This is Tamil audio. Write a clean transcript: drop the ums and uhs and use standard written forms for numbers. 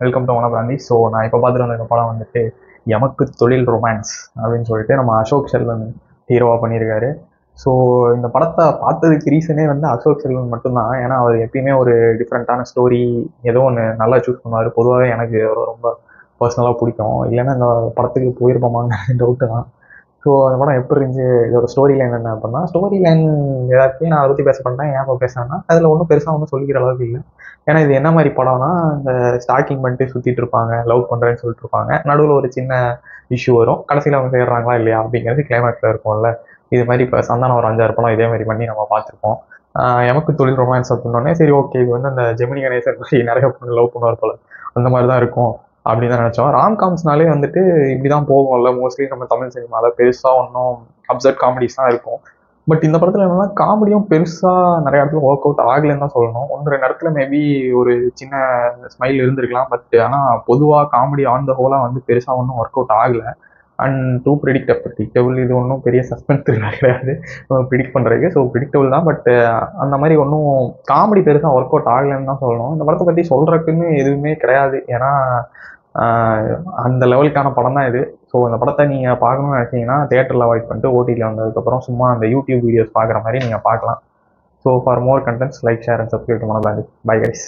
Welcome to வனபிராந்தி. ஸோ நான் இப்போ பார்த்துட்டு வந்திருக்க படம் வந்துட்டு எமக்கு தொழில் ரொமான்ஸ் அப்படின்னு சொல்லிட்டு நம்ம அசோக் செல்வன் ஹீரோவாக பண்ணியிருக்காரு. ஸோ இந்த படத்தை பார்த்ததுக்கு ரீசனே வந்து அசோக் செல்வன் மட்டும்தான். ஏன்னா அவர் எப்பயுமே ஒரு டிஃப்ரெண்ட்டான ஸ்டோரி ஏதோ ஒன்று நல்லா சூஸ் பண்ணுவார். பொதுவாகவே எனக்கு அவரை ரொம்ப பர்சனலாக பிடிக்கும். இல்லைன்னா இந்த படத்துக்கு போயிருப்போமாங்க டவுட்டு தான். ஸோ அந்த படம் எப்படி இருந்துச்சு, இதோட ஸ்டோரி லைன் என்ன அப்படின்னா, ஸ்டோரி லைன் எல்லாத்தையும் நான் அதை பற்றி பேச பண்ணேன். ஏன் இப்போ பேசுறேன்னா, அதில் ஒன்றும் பெருசாக ஒன்றும் சொல்லிக்கிற அளவுக்கு இல்லை. ஏன்னா இது என்ன மாதிரி படம்னா, இந்த ஸ்டாக்கிங் பண்ணிட்டு சுற்றிட்டு இருப்பாங்க, லவ் பண்ணுறேன்னு சொல்லிட்டு இருப்பாங்க. நடுவில் ஒரு சின்ன இஷ்யூ வரும், கடைசியில் அவங்க சேர்றாங்களா இல்லையா அப்படிங்கிறது கிளைமேக்ஸில் இருக்கும்ல. இது மாதிரி இப்போ சந்தானம் ஒரு 5-6 படம் இதே மாதிரி பண்ணி நம்ம பார்த்துருப்போம். எமக்கு தொழில் ரொமான்ஸ் அப்படின்னோடனே சரி ஓகே, இது வந்து அந்த ஜெமினி கணேசன் மாதிரி நிறைய பொண்ணு லவ் பண்ணுவார் போல, அந்த மாதிரி தான் இருக்கும் அப்படின்னு தான் நினச்சோம். ராம்காம்ஸ்னாலே வந்துட்டு இப்படி தான் போகும்ல மோஸ்ட்லி நம்ம தமிழ் சினிமாவில். பெருசாக ஒன்றும் அப்சர்ட் காமெடிஸ் தான் இருக்கும். பட் இந்த படத்தில் என்னன்னா காமெடியும் பெருசாக நிறைய இடத்துல ஒர்க் அவுட் ஆகலைன்னு தான் சொல்லணும். 1-2 இடத்துல மேபி ஒரு சின்ன ஸ்மைல் இருந்திருக்கலாம். பட் ஆனால் பொதுவாக காமெடி ஆன் த ஹோலாக வந்து பெருசாக ஒன்றும் ஒர்க் அவுட் ஆகலை. And too predictable. இது ஒன்றும் பெரிய சஸ்பென்ஸ் த்ரில்லர் கிடையாது ப்ரிடிக்ட் பண்ணுறதுக்கு. ஸோ ப்ரிடிக்டபிள் தான். பட் அந்த மாதிரி ஒன்றும் காமெடி பெருசாக ஒர்க் அவுட் ஆகலைன்னு தான் சொல்லணும். இந்த படத்தை பற்றி சொல்கிறதுக்குன்னு எதுவுமே கிடையாது. ஏன்னா அந்த லெவலுக்கான படம் தான் இது. ஸோ அந்த படத்தை நீங்கள் பார்க்கணும்னு நினச்சிங்கன்னா தேட்டரில் அவாய்ட் பண்ணிட்டு ஓடிடியில் வந்ததுக்கப்புறம் சும்மா அந்த யூடியூப் வீடியோஸ் பார்க்குற மாதிரி நீங்கள் பார்க்கலாம். So for more contents like share and subscribe பண்ணலாம். Bye guys.